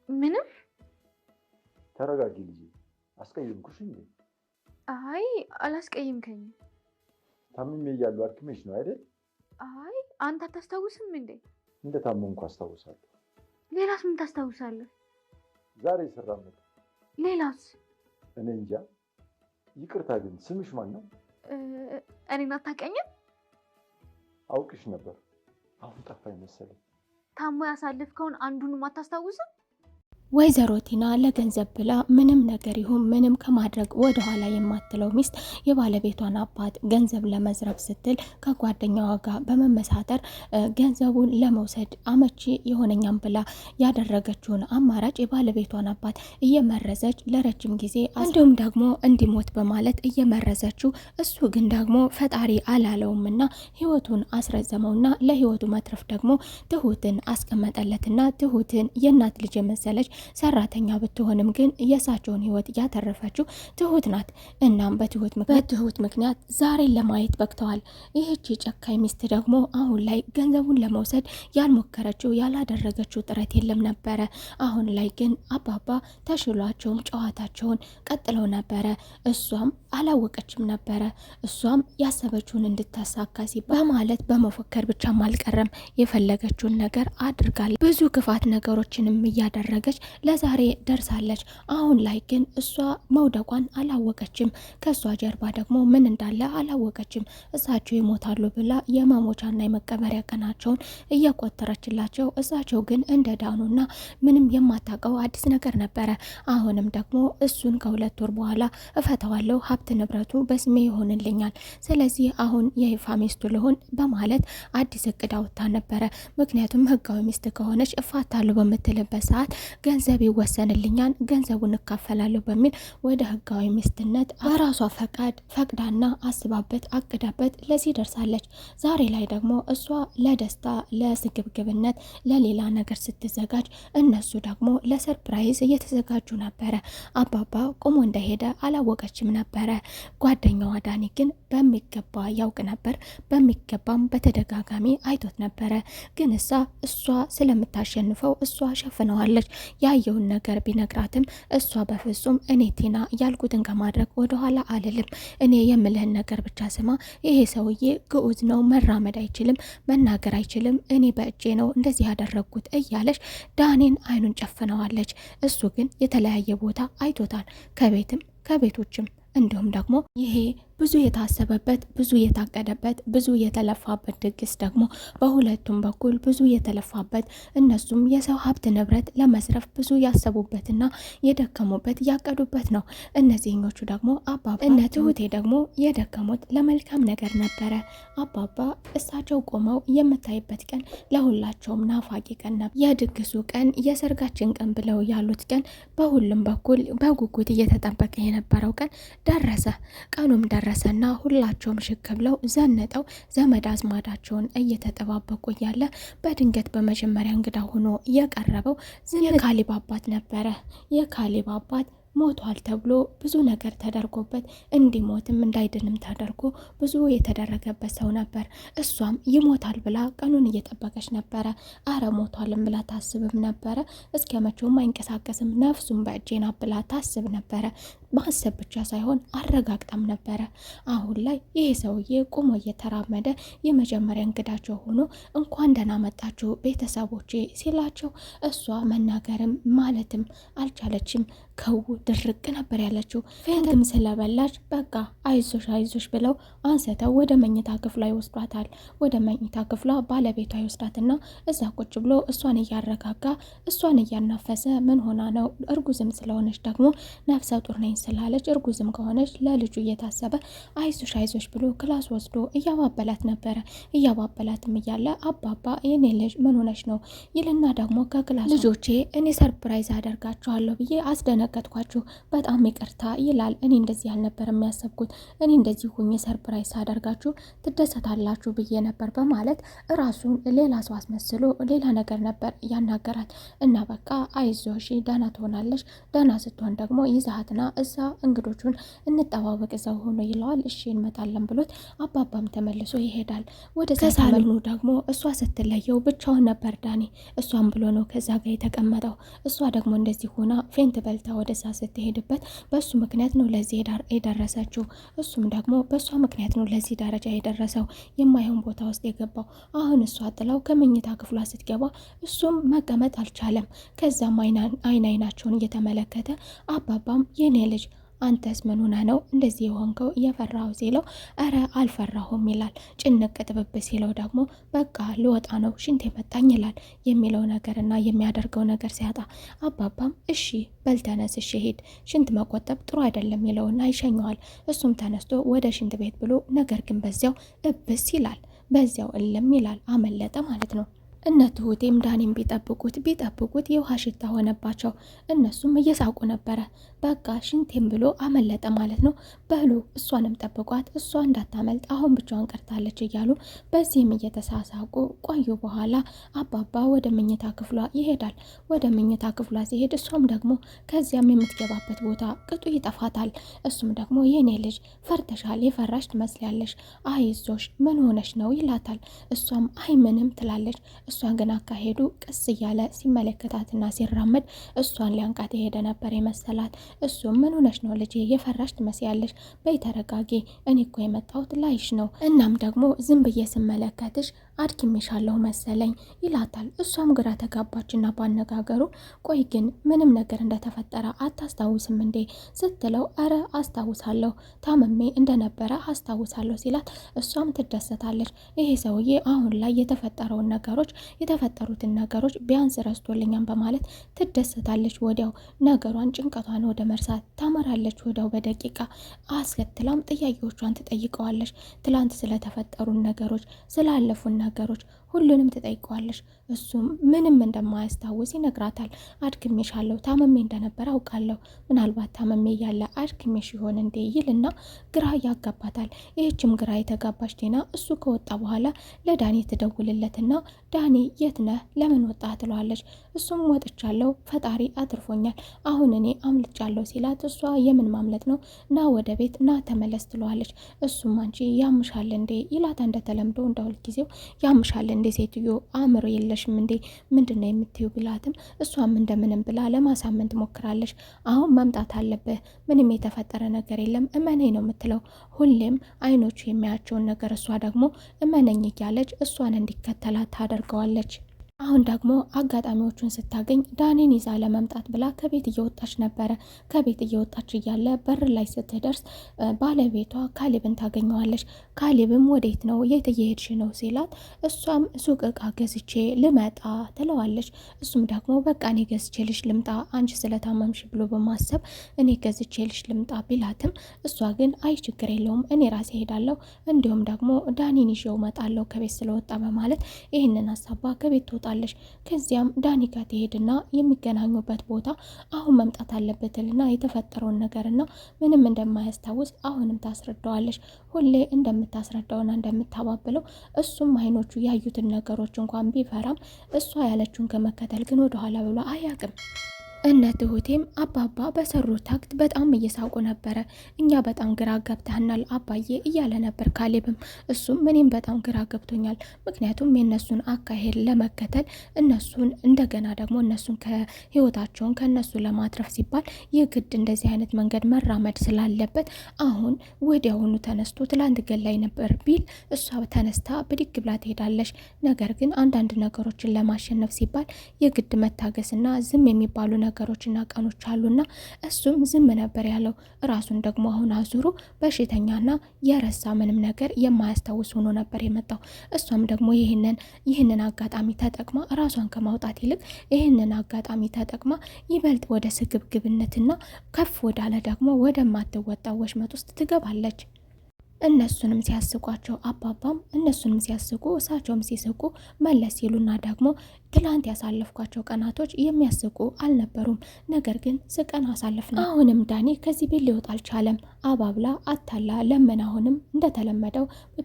ምንም። ተረጋጊ ልጄ። አስቀየምኩሽ እንዴ? አይ አላስቀየምከኝም። ታምሜ እያለሁ አድክሜሽ ነው አይደል? አይ አንተ አታስታውስም እንዴ? እንደ ታመምኩ አስታውሳለሁ። ሌላስ ምን ታስታውሳለህ? ዛሬ ስራመድ። ሌላስ? እኔ እንጃ። ይቅርታ ግን ስምሽ ማን ነው? እኔን አታውቀኝም? አውቅሽ ነበር፣ አሁን ጠፋኝ መሰለኝ። ታሞ ያሳልፍከውን አንዱንም አታስታውስም? ወይዘሮ ቲና ለገንዘብ ብላ ምንም ነገር ይሁን ምንም ከማድረግ ወደ ኋላ የማትለው ሚስት የባለቤቷን አባት ገንዘብ ለመዝረፍ ስትል ከጓደኛዋ ጋር በመመሳጠር ገንዘቡን ለመውሰድ አመቺ የሆነኛም ብላ ያደረገችውን አማራጭ የባለቤቷን አባት እየመረዘች ለረጅም ጊዜ እንዲሁም ደግሞ እንዲሞት በማለት እየመረዘችው፣ እሱ ግን ደግሞ ፈጣሪ አላለውምና ህይወቱን አስረዘመውና ለህይወቱ መትረፍ ደግሞ ትሁትን አስቀመጠለትና ትሁትን የእናት ልጅ የመሰለች ሰራተኛ ብትሆንም ግን የእሳቸውን ህይወት ያተረፈችው ትሁት ናት። እናም በትሁት ምክንያት ዛሬን ለማየት በቅተዋል። ይህቺ ጨካኝ ሚስት ደግሞ አሁን ላይ ገንዘቡን ለመውሰድ ያልሞከረችው ያላደረገችው ጥረት የለም ነበረ። አሁን ላይ ግን አባባ ተሽሏቸውም ጨዋታቸውን ቀጥለው ነበረ። እሷም አላወቀችም ነበረ። እሷም ያሰበችውን እንድታሳካ በማለት በመፎከር ብቻም አልቀረም፣ የፈለገችውን ነገር አድርጋለች። ብዙ ክፋት ነገሮችንም እያደረገች ለዛሬ ደርሳለች። አሁን ላይ ግን እሷ መውደቋን አላወቀችም። ከእሷ ጀርባ ደግሞ ምን እንዳለ አላወቀችም። እሳቸው ይሞታሉ ብላ የመሞቻና የመቀበሪያ ቀናቸውን እየቆጠረችላቸው፣ እሳቸው ግን እንደ ዳኑና ምንም የማታውቀው አዲስ ነገር ነበረ። አሁንም ደግሞ እሱን ከ2 ወር በኋላ እፈተዋለሁ፣ ሀብት ንብረቱ በስሜ ይሆንልኛል፣ ስለዚህ አሁን የይፋ ሚስቱ ልሆን በማለት አዲስ እቅድ አውጥታ ነበረ። ምክንያቱም ህጋዊ ሚስት ከሆነች እፋታለሁ በምትልበት ሰዓት ገንዘብ ይወሰንልኛል፣ ገንዘቡን እካፈላለሁ በሚል ወደ ህጋዊ ሚስትነት በራሷ ፈቅዳና አስባበት አቅዳበት ለዚህ ደርሳለች። ዛሬ ላይ ደግሞ እሷ ለደስታ ለስግብግብነት ለሌላ ነገር ስትዘጋጅ፣ እነሱ ደግሞ ለሰርፕራይዝ እየተዘጋጁ ነበረ። አባባ ቆሞ እንደሄደ አላወቀችም ነበረ። ጓደኛዋ ዳኒ ግን በሚገባ ያውቅ ነበር። በሚገባም በተደጋጋሚ አይቶት ነበረ። ግን እሷ ስለምታሸንፈው እሷ ሸፍነዋለች። ያየውን ነገር ቢነግራትም እሷ በፍጹም እኔ ቲና ያልኩትን ከማድረግ ወደኋላ አልልም፣ እኔ የምልህን ነገር ብቻ ስማ፣ ይሄ ሰውዬ ግዑዝ ነው፣ መራመድ አይችልም፣ መናገር አይችልም፣ እኔ በእጄ ነው እንደዚህ ያደረግኩት እያለች ዳኒን አይኑን ጨፍነዋለች። እሱ ግን የተለያየ ቦታ አይቶታል፣ ከቤትም ከቤቶችም። እንዲሁም ደግሞ ይሄ ብዙ የታሰበበት ብዙ የታቀደበት ብዙ የተለፋበት ድግስ ደግሞ በሁለቱም በኩል ብዙ የተለፋበት፣ እነሱም የሰው ሀብት ንብረት ለመስረፍ ብዙ ያሰቡበትና የደከሙበት ያቀዱበት ነው። እነዚህኞቹ ደግሞ አባባ እነ ትሁቴ ደግሞ የደከሙት ለመልካም ነገር ነበረ። አባባ እሳቸው ቆመው የምታይበት ቀን ለሁላቸውም ናፋቂ ቀን ነበር። የድግሱ ቀን የሰርጋችን ቀን ብለው ያሉት ቀን በሁሉም በኩል በጉጉት እየተጠበቀ የነበረው ቀን ደረሰ። ቀኑም ደረሰና ሁላቸውም ሽክ ብለው ዘነጠው ዘመድ አዝማዳቸውን እየተጠባበቁ እያለ በድንገት በመጀመሪያ እንግዳ ሆኖ የቀረበው የካሌብ አባት ነበረ። የካሌብ አባት ሞቷል ተብሎ ብዙ ነገር ተደርጎበት እንዲሞትም እንዳይድንም ተደርጎ ብዙ የተደረገበት ሰው ነበር። እሷም ይሞታል ብላ ቀኑን እየጠበቀች ነበረ። አረ ሞቷልም ብላ ታስብም ነበረ። እስከ መቼውም አይንቀሳቀስም ነፍሱም በእጄና ብላ ታስብ ነበረ። ማሰብ ብቻ ሳይሆን አረጋግጣም ነበረ። አሁን ላይ ይሄ ሰውዬ ቁሞ እየተራመደ የመጀመሪያ እንግዳቸው ሆኖ እንኳን ደህና መጣችሁ ቤተሰቦቼ ሲላቸው እሷ መናገርም ማለትም አልቻለችም። ከው ድርቅ ነበር ያለችው። ፌንትም ስለበላች በቃ አይዞሽ ብለው አንስተው ወደ መኝታ ክፍሏ ይወስዷታል። ወደ መኝታ ክፍሏ ባለቤቷ ይወስዳትና እዛ ቁጭ ብሎ እሷን እያረጋጋ እሷን እያናፈሰ ምን ሆና ነው እርጉዝም ስለሆነች ደግሞ ነፍሰ ጡር ነኝ ስላለች እርጉዝም ከሆነች ለልጁ እየታሰበ አይዞሽ ብሎ ክላስ ወስዶ እያባበላት ነበረ። እያባበላትም እያለ አባባ የኔ ልጅ ምን ሆነች ነው ይልና ደግሞ ከክላስ ልጆቼ እኔ ሰርፕራይዝ አደርጋቸዋለሁ ብዬ አስደነገጥኳቸው ያደረጋችሁ በጣም ይቅርታ ይላል። እኔ እንደዚህ አልነበር የሚያሰብኩት፣ እኔ እንደዚህ ሁኜ ሰርፕራይዝ ሳደርጋችሁ ትደሰታላችሁ ብዬ ነበር በማለት ራሱን ሌላ ሰው አስመስሎ ሌላ ነገር ነበር ያናገራት። እና በቃ አይዞሽ ደህና ትሆናለች፣ ደህና ስትሆን ደግሞ ይዛሃትና እዛ እንግዶቹን እንጠባበቅ እዛው ሆኖ ይለዋል። እሺ እንመጣለን ብሎት አባባም ተመልሶ ይሄዳል። ወደ ሳሎኑ ደግሞ እሷ ስትለየው ብቻውን ነበር ዳኒ። እሷም ብሎ ነው ከዛ ጋር የተቀመጠው። እሷ ደግሞ እንደዚህ ሆና ፌንት በልታ ወደዛ ስትሄድበት በሱ ምክንያት ነው ለዚህ የደረሰችው። እሱም ደግሞ በእሷ ምክንያት ነው ለዚህ ደረጃ የደረሰው፣ የማይሆን ቦታ ውስጥ የገባው። አሁን እሷ ጥላው ከመኝታ ክፍሏ ስትገባ እሱም መቀመጥ አልቻለም። ከዛም አይናቸውን እየተመለከተ አባባም የኔ ልጅ አንተስ ምን ሆነህ ነው እንደዚህ የሆንከው እየፈራሁ ሲለው እረ አልፈራሁም ይላል። ጭንቅ ጥብብ ሲለው ደግሞ በቃ ልወጣ ነው ሽንት የመጣኝ ይላል። የሚለው ነገርና የሚያደርገው ነገር ሲያጣ አባባም እሺ በልተነስ እሺ ሂድ፣ ሽንት መቆጠብ ጥሩ አይደለም ይለውና ይሸኘዋል። እሱም ተነስቶ ወደ ሽንት ቤት ብሎ ነገር ግን በዚያው እብስ ይላል። በዚያው እልም ይላል። አመለጠ ማለት ነው። እነ ትሁቴም ዳኒም ቢጠብቁት የውሃ ሽታ ሆነባቸው። እነሱም እየሳቁ ነበረ። በቃ ሽንቴም ብሎ አመለጠ ማለት ነው። በሉ እሷንም ጠብቋት፣ እሷ እንዳታመልጥ አሁን ብቻዋን ቀርታለች እያሉ በዚህም እየተሳሳቁ ቆዩ። በኋላ አባባ ወደ መኝታ ክፍሏ ይሄዳል። ወደ መኝታ ክፍሏ ሲሄድ እሷም ደግሞ ከዚያም የምትገባበት ቦታ ቅጡ ይጠፋታል። እሱም ደግሞ የኔ ልጅ ፈርተሻል፣ የፈራሽ ትመስያለሽ፣ አይዞሽ ምን ሆነሽ ነው ይላታል። እሷም አይ ምንም ትላለች። እሷ ግን አካሄዱ ቀስ እያለ ሲመለከታትና ሲራመድ እሷን ሊያንቃት የሄደ ነበር የመሰላት። እሱም ምን ሆነሽ ነው ልጄ የፈራሽ ትመስያለሽ፣ በይ ተረጋጊ፣ እኔ እኮ የመጣሁት ላይሽ ነው። እናም ደግሞ ዝም ብዬ ስመለከትሽ አድክሜሻለሁ መሰለኝ ይላታል። እሷም ግራ ተጋባችና ባነጋገሩ ቆይ ግን ምንም ነገር እንደተፈጠረ አታስታውስም እንዴ ስትለው አረ አስታውሳለሁ፣ ታመሜ እንደነበረ አስታውሳለሁ ሲላት እሷም ትደሰታለች። ይሄ ሰውዬ አሁን ላይ የተፈጠሩትን ነገሮች ቢያንስ ረስቶልኛም በማለት ትደሰታለች። ወዲያው ነገሯን ጭንቀቷን ወደ መርሳት ታመራለች። ወዲያው በደቂቃ አስከትላም ጥያቄዎቿን ትጠይቀዋለች። ትላንት ስለተፈጠሩን ነገሮች፣ ስላለፉን ነገሮች ሁሉንም ትጠይቀዋለች። እሱም ምንም እንደማያስታውስ ይነግራታል። አድክሜሻለሁ፣ ታመሜ እንደነበረ አውቃለሁ፣ ምናልባት ታመሜ እያለ አድክሜሽ ይሆን እንዴ ይልና ግራ ያጋባታል። ይህችም ግራ የተጋባች ቴና እሱ ከወጣ በኋላ ለዳኒ ትደውልለትና ዳኒ የት ነህ ለምን ወጣ ትለዋለች። እሱም ወጥቻለሁ፣ ፈጣሪ አትርፎኛል፣ አሁን እኔ አምልጫለሁ ሲላት እሷ የምን ማምለጥ ነው፣ ና ወደ ቤት ና ተመለስ ትለዋለች። እሱም አንቺ ያምሻል እንዴ ይላታ። እንደተለምዶ እንደ ሁልጊዜው ያምሻል እንዴ ሴትዮ አእምሮ የለሽም እንዴ ምንድን ነው የምትዩ ቢላትም እሷም እንደምንም ብላ ለማሳመን ትሞክራለች። አሁን መምጣት አለብህ፣ ምንም የተፈጠረ ነገር የለም እመነኝ ነው የምትለው። ሁሌም አይኖቹ የሚያቸውን ነገር እሷ ደግሞ እመነኝ እያለች እሷን እንዲከተላት ታደርገዋለች። አሁን ደግሞ አጋጣሚዎቹን ስታገኝ ዳኒን ይዛ ለመምጣት ብላ ከቤት እየወጣች ነበረ። ከቤት እየወጣች እያለ በር ላይ ስትደርስ ባለቤቷ ካሌብን ታገኘዋለች። ካሌብም ወዴት ነው የት እየሄድሽ ነው ሲላት እሷም ሱቅ እቃ ገዝቼ ልመጣ ትለዋለች። እሱም ደግሞ በቃ እኔ ገዝቼልሽ ልምጣ አንቺ ስለታመምሽ ብሎ በማሰብ እኔ ገዝቼልሽ ልምጣ ቢላትም እሷ ግን አይ ችግር የለውም እኔ ራሴ ሄዳለሁ፣ እንዲሁም ደግሞ ዳኒን ይዤው እመጣለሁ ከቤት ስለወጣ በማለት ይህንን ሀሳባ ከቤት ትወጣለች። ከዚያም ዳኒ ጋር ትሄድና የሚገናኙበት ቦታ አሁን መምጣት አለበትልና የተፈጠረውን ነገርና ምንም እንደማያስታውስ አሁንም ታስረዳዋለች። ሁሌ እንደምታስረዳውና እንደምታባብለው እሱም አይኖቹ ያዩትን ነገሮች እንኳን ቢፈራም እሷ ያለችውን ከመከተል ግን ወደኋላ ብሎ አያውቅም። እነ ትሁቴም አባባ በሰሩት ታክት በጣም እየሳቁ ነበረ። እኛ በጣም ግራ ገብተናል አባዬ እያለ ነበር ካሌብም። እሱም እኔም በጣም ግራ ገብቶኛል፣ ምክንያቱም የእነሱን አካሄድ ለመከተል እነሱን እንደገና ደግሞ እነሱን ከህይወታቸውን ከእነሱ ለማትረፍ ሲባል የግድ እንደዚህ አይነት መንገድ መራመድ ስላለበት አሁን ወዲያውኑ ተነስቶ ትላንት ገላይ ነበር ቢል እሷ ተነስታ ብድግ ብላ ትሄዳለች። ነገር ግን አንዳንድ ነገሮችን ለማሸነፍ ሲባል የግድ መታገስና ዝም የሚባሉ ነገሮችና ቀኖች አሉና እሱም ዝም ነበር ያለው። ራሱን ደግሞ አሁን አዙሮ በሽተኛና የረሳ ምንም ነገር የማያስታውስ ሆኖ ነበር የመጣው። እሷም ደግሞ ይህንን አጋጣሚ ተጠቅማ ራሷን ከማውጣት ይልቅ ይህንን አጋጣሚ ተጠቅማ ይበልጥ ወደ ስግብግብነትና ከፍ ወዳለ ደግሞ ወደማትወጣው ወሽመጥ ውስጥ ትገባለች። እነሱንም ሲያስቋቸው አባባም እነሱንም ሲያስቁ እሳቸውም ሲስቁ መለስ ይሉና ደግሞ ትላንት ያሳለፍኳቸው ቀናቶች የሚያስቁ አልነበሩም፣ ነገር ግን ስቀን አሳልፍነው። አሁንም ዳኒ ከዚህ ቤት ሊወጣ አልቻለም። አባብላ አታላ ለምን አሁንም እንደተለመደው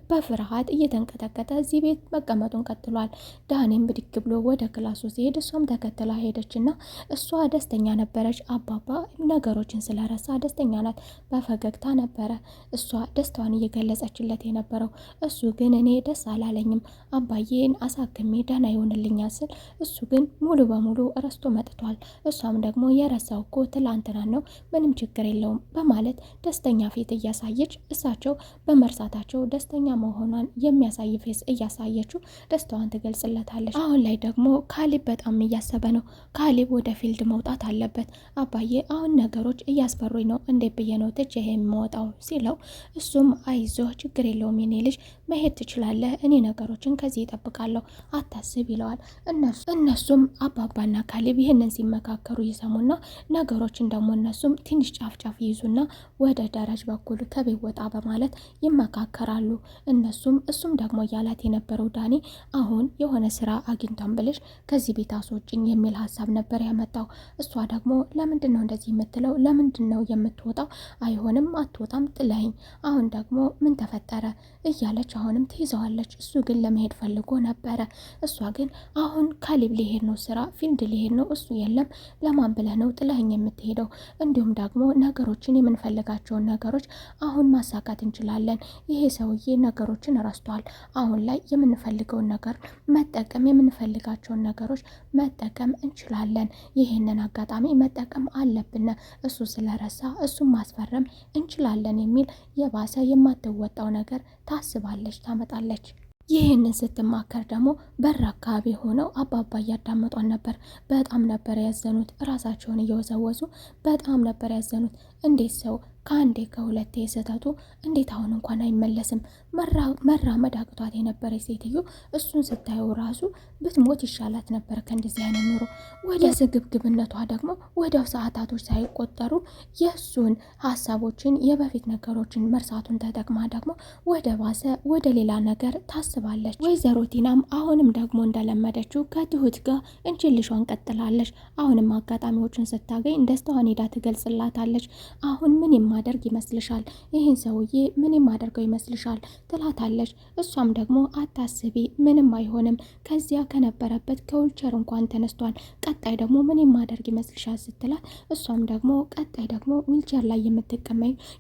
በፍርሃት እየተንቀጠቀጠ እዚህ ቤት መቀመጡን ቀጥሏል። ዳኒም ብድግ ብሎ ወደ ክላሱ ሲሄድ እሷም ተከትላ ሄደችና እሷ ደስተኛ ነበረች። አባባ ነገሮችን ስለረሳ ደስተኛ ናት። በፈገግታ ነበረ እሷ ደስታዋን እየገለጸችለት የነበረው። እሱ ግን እኔ ደስ አላለኝም አባዬን አሳክሜ ደህና ይሆንልኛል ስል እሱ ግን ሙሉ በሙሉ ረስቶ መጥቷል። እሷም ደግሞ የረሳው እኮ ትላንትና ነው፣ ምንም ችግር የለውም በማለት ደስተኛ ፊት እያሳየች እሳቸው በመርሳታቸው ደስተኛ መሆኗን የሚያሳይ ፌስ እያሳየችው ደስታዋን ትገልጽለታለች። አሁን ላይ ደግሞ ካሊብ በጣም እያሰበ ነው። ካሊብ ወደ ፊልድ መውጣት አለበት። አባዬ አሁን ነገሮች እያስፈሩኝ ነው፣ እንዴት ብዬ ነው ትቼ የምወጣው ሲለው እሱም አይዞህ ችግር የለውም የኔ ልጅ መሄድ ትችላለህ፣ እኔ ነገሮችን ከዚህ ይጠብቃለሁ አታስብ ይለዋል። እነሱም አባባና ካሊብ ይህንን ሲመካከሩ ይሰሙና ነገሮችን ደግሞ እነሱም ትንሽ ጫፍ ጫፍ ይይዙና ወደ ደረጃ በኩል ከቤት ወጣ በማለት ይመካከራሉ። እሱም ደግሞ እያላት የነበረው ዳኒ አሁን የሆነ ስራ አግኝቷን ብልሽ ከዚህ ቤት አስወጭኝ የሚል ሀሳብ ነበር ያመጣው። እሷ ደግሞ ለምንድን ነው እንደዚህ የምትለው? ለምንድን ነው የምትወጣው? አይሆንም አትወጣም ጥለኝ። አሁን ደግሞ ምን ተፈጠረ እያለች አሁንም ትይዘዋለች። እሱ ግን ለመሄድ ፈልጎ ነበረ። እሷ ግን አሁን ካሊብ ሊሄድ ነው፣ ስራ ፊልድ ሊሄድ ነው። እሱ የለም ለማን ብለህ ነው ጥለኸኝ የምትሄደው? እንዲሁም ደግሞ ነገሮችን የምንፈልጋቸውን ነገሮች አሁን ማሳካት እንችላለን። ይሄ ሰውዬ ነገሮችን ረስቷል። አሁን ላይ የምንፈልገውን ነገር መጠቀም፣ የምንፈልጋቸውን ነገሮች መጠቀም እንችላለን። ይህንን አጋጣሚ መጠቀም አለብን። እሱ ስለረሳ እሱን ማስፈረም እንችላለን የሚል የባሰ የማትወጣው ነገር ታስባለች፣ ታመጣለች። ይህንን ስትማከር ደግሞ በር አካባቢ ሆነው አባባ እያዳመጧን ነበር። በጣም ነበር ያዘኑት፣ ራሳቸውን እየወዘወዙ በጣም ነበር ያዘኑት። እንዴት ሰው ከአንዴ ከሁለቴ ስህተቱ እንዴት አሁን እንኳን አይመለስም? መራመድ አቅቷት የነበረ ሴትዮ እሱን ስታየው ራሱ ብትሞት ይሻላት ነበር ከእንደዚህ አይነት ኑሮ። ወደ ስግብግብነቷ ደግሞ ወዲያው ሰዓታቶች ሳይቆጠሩ የእሱን ሀሳቦችን የበፊት ነገሮችን መርሳቱን ተጠቅማ ደግሞ ወደ ባሰ ወደ ሌላ ነገር ታስባለች። ወይዘሮ ቲናም አሁንም ደግሞ እንደለመደችው ከትሁት ጋር እንችልሿን ቀጥላለች። አሁንም አጋጣሚዎችን ስታገኝ ደስታዋን ሄዳ ትገልጽላታለች። አሁን ምን የማደርግ ይመስልሻል? ይህን ሰውዬ ምን የማደርገው ይመስልሻል? ትላታለች። እሷም ደግሞ አታስቢ፣ ምንም አይሆንም፣ ከዚያ ከነበረበት ከዊልቸር እንኳን ተነስቷል። ቀጣይ ደግሞ ምን የማደርግ ይመስልሻል ስትላት፣ እሷም ደግሞ ቀጣይ ደግሞ ዊልቸር ላይ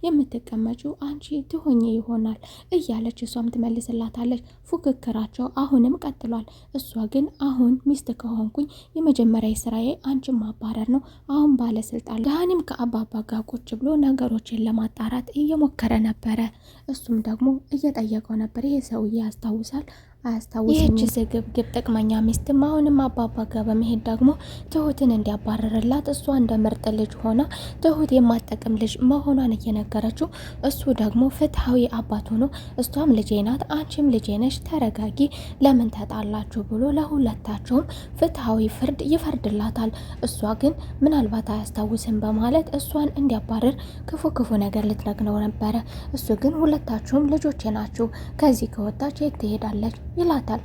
የምትቀመጪው አንቺ ትሆኚ ይሆናል እያለች እሷም ትመልስላታለች። ፉክክራቸው አሁንም ቀጥሏል። እሷ ግን አሁን ሚስት ከሆንኩኝ የመጀመሪያ ስራዬ አንቺን ማባረር ነው። አሁን ባለስልጣን ዳኒም ከአባባ ጋር ቁጭ ብሎ ነገሮችን ለማጣራት እየሞከረ ነበረ። እሱም ደግሞ እየጠየቀው ነበር። ይሄ ሰውዬ ያስታውሳል አያስታውስም? ይህች ስግብግብ ጥቅመኛ ሚስትም አሁንም አባባ ጋር በመሄድ ደግሞ ትሁትን እንዲያባረርላት እሷ እንደ ምርጥ ልጅ ሆና ትሁት የማጠቅም ልጅ መሆኗን እየነገረችው እሱ ደግሞ ፍትሐዊ አባት ሆኖ እሷም ልጄ ናት አንቺም ልጄ ነሽ ተረጋጊ፣ ለምን ተጣላችሁ ብሎ ለሁለታቸውም ፍትሐዊ ፍርድ ይፈርድላታል። እሷ ግን ምናልባት አያስታውስም በማለት እሷን እንዲያባረር ክፉ ነገር ልትነግረው ነበረ። እሱ ግን ሁለታችሁም ልጆቼ ናችሁ፣ ከዚህ ከወጣች የት ትሄዳለች ይላታል።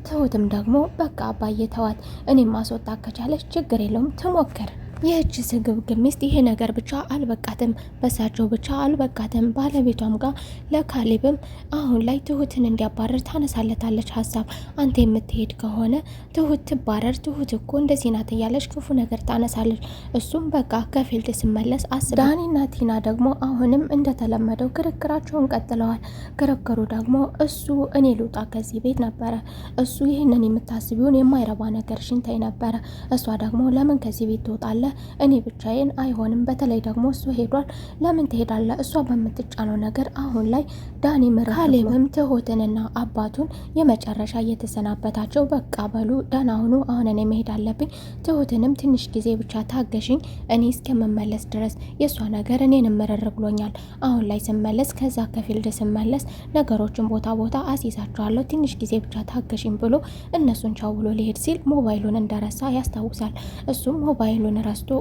ትሁትም ደግሞ በቃ አባዬ ተዋት፣ እኔም ማስወጣት ከቻለች ችግር የለውም ትሞክር። ይህች ስግብግብ ሚስት ይሄ ነገር ብቻ አልበቃትም፣ በሳቸው ብቻ አልበቃትም። ባለቤቷም ጋር ለካሊብም አሁን ላይ ትሁትን እንዲያባረር ታነሳለታለች ሀሳብ። አንተ የምትሄድ ከሆነ ትሁት ትባረር፣ ትሁት እኮ እንደዚህ ናት እያለች ክፉ ነገር ታነሳለች። እሱም በቃ ከፊልድ ስመለስ አስብ። ዳኒና ቲና ደግሞ አሁንም እንደተለመደው ክርክራቸውን ቀጥለዋል። ክርክሩ ደግሞ እሱ እኔ ልውጣ ከዚህ ቤት ነበረ። እሱ ይህንን የምታስቢውን የማይረባ ነገር ሽንታይ ነበረ። እሷ ደግሞ ለምን ከዚህ ቤት ትወጣለ? እኔ ብቻዬን አይሆንም፣ በተለይ ደግሞ እሱ ሄዷል፣ ለምን ትሄዳለ? እሷ በምትጫነው ነገር አሁን ላይ ዳኒ ምራ ካሌብም ትሁትንና አባቱን የመጨረሻ እየተሰናበታቸው በቃ በሉ ደህና ሁኑ፣ አሁን እኔ መሄድ አለብኝ፣ ትሁትንም ትንሽ ጊዜ ብቻ ታገሽኝ፣ እኔ እስከምመለስ ድረስ የእሷ ነገር እኔን ምርር ብሎኛል። አሁን ላይ ስመለስ ከዛ ከፊልድ ስመለስ ነገሮችን ቦታ አስይዛቸዋለሁ፣ ትንሽ ጊዜ ብቻ ታገሽኝ ብሎ እነሱን ቻው ብሎ ሊሄድ ሲል ሞባይሉን እንደረሳ ያስታውሳል። እሱም ሞባይሉን ረስቶ ተነስቶ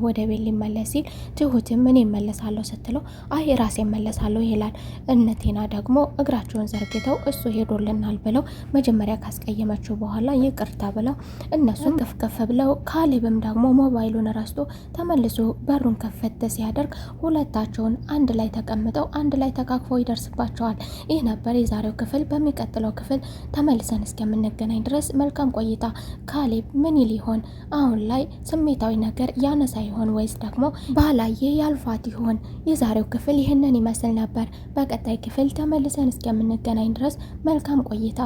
ወደ ቤት ሊመለስ ሲል ትሁትም እኔ እመለሳለሁ ስትለው አይ ራሴ እመለሳለሁ ይላል። እነቴና ደግሞ እግራቸውን ዘርግተው እሱ ሄዶልናል ብለው መጀመሪያ ካስቀየመችው በኋላ ይቅርታ ብለው እነሱን ከፍከፍ ብለው ካሌብም ደግሞ ሞባይሉን ረስቶ ተመልሶ በሩን ከፈት ሲያደርግ ሁለታቸውን አንድ ላይ ተቀምጠው አንድ ላይ ተቃቅፈው ይደርስባቸዋል። ይህ ነበር የዛሬው ክፍል። በሚቀጥለው ክፍል ተመልሰን እስከምንገናኝ ድረስ መልካም ቆይታ። ካሌብ ምን ይል ይሆን? አሁን ላይ ስሜታዊ ነገር ያነሳ ይሆን ወይስ ደግሞ ባላየ ያልፋት ይሆን? የዛሬው ክፍል ይህንን ይመስል ነበር። በቀጣይ ክፍል ተመልሰን እስከምንገናኝ ድረስ መልካም ቆይታ